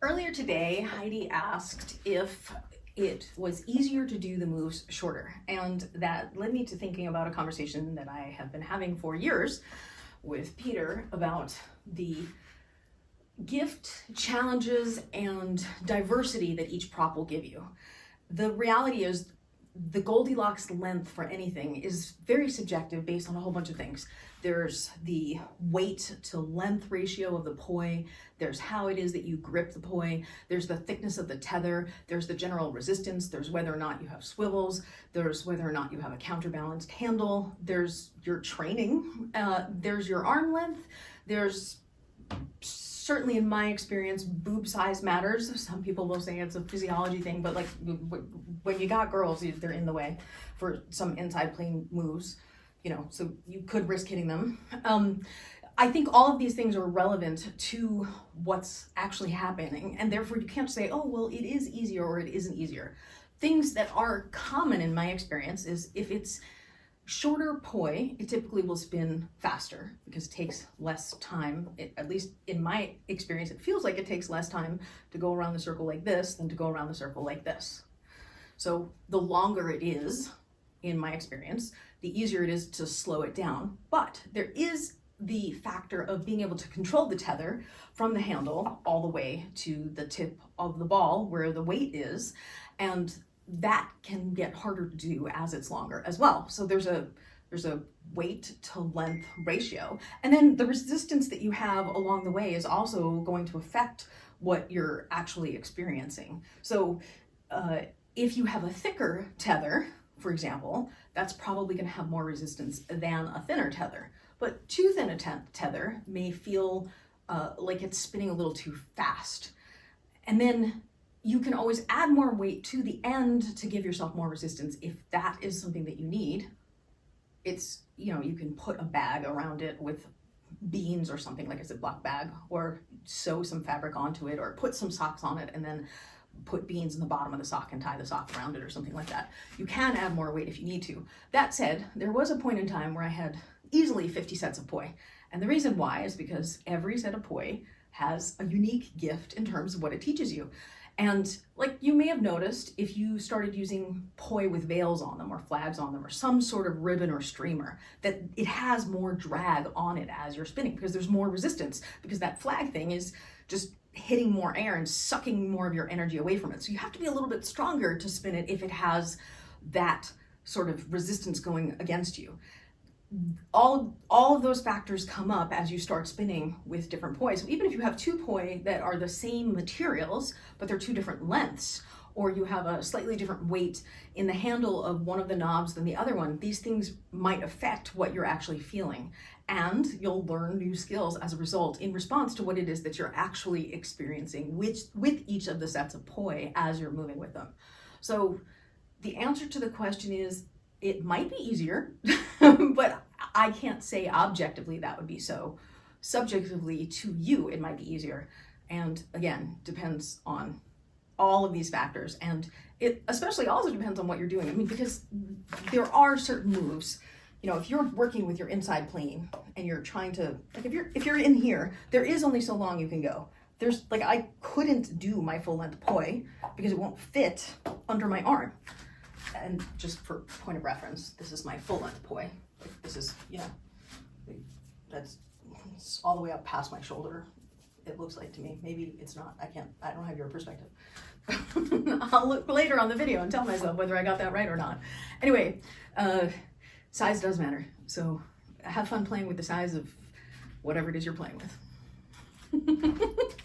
Earlier today, Heidi asked if it was easier to do the moves shorter, and that led me to thinking about a conversation that I have been having for years with Peter about the gift, challenges, and diversity that each prop will give you. The reality is the Goldilocks length for anything is very subjective based on a whole bunch of things. There's the weight to length ratio of the poi, there's how it is that you grip the poi, there's the thickness of the tether, there's the general resistance, there's whether or not you have swivels, there's whether or not you have a counterbalanced handle, there's your training, there's your arm length, there's certainly in my experience, boob size matters. Some people will say it's a physiology thing, but like when you got girls, they're in the way for some inside plane moves, you know, so you could risk hitting them. I think all of these things are relevant to what's actually happening, and therefore you can't say, oh, well, it is easier or it isn't easier. Things that are common in my experience is if it's shorter poi, it typically will spin faster because it takes less time. At least in my experience, it feels like it takes less time to go around the circle like this than to go around the circle like this. So the longer it is, in my experience, the easier it is to slow it down. But there is the factor of being able to control the tether from the handle all the way to the tip of the ball where the weight is, and that can get harder to do as it's longer as well. So there's a weight to length ratio. And then the resistance that you have along the way is also going to affect what you're actually experiencing. So if you have a thicker tether, for example, that's probably going to have more resistance than a thinner tether. But too thin a tether may feel like it's spinning a little too fast. And then you can always add more weight to the end to give yourself more resistance if that is something that you need. It's, you know, you can put a bag around it with beans or something like a Ziploc bag, or sew some fabric onto it, or put some socks on it and then put beans in the bottom of the sock and tie the sock around it or something like that. You can add more weight if you need to. That said, there was a point in time where I had easily 50 sets of poi. And the reason why is because every set of poi has a unique gift in terms of what it teaches you. And like you may have noticed, if you started using poi with veils on them or flags on them or some sort of ribbon or streamer, that it has more drag on it as you're spinning because there's more resistance, because that flag thing is just hitting more air and sucking more of your energy away from it. So you have to be a little bit stronger to spin it if it has that sort of resistance going against you. All of those factors come up as you start spinning with different poi. So even if you have two poi that are the same materials, but they're two different lengths, or you have a slightly different weight in the handle of one of the knobs than the other one, these things might affect what you're actually feeling. And you'll learn new skills as a result in response to what it is that you're actually experiencing with each of the sets of poi as you're moving with them. So the answer to the question is, it might be easier, but I can't say objectively that would be so. Subjectively to you, it might be easier. And again, depends on all of these factors. And it especially also depends on what you're doing. I mean, because there are certain moves, you know, if you're working with your inside plane and you're trying to, like if you're in here, there is only so long you can go. There's like, I couldn't do my full length poi because it won't fit under my arm. And just for point of reference, this is my full length poi. This is, you know, it's all the way up past my shoulder. It looks like to me. Maybe it's not. I don't have your perspective. I'll look later on the video and tell myself whether I got that right or not. Anyway, size does matter. So have fun playing with the size of whatever it is you're playing with.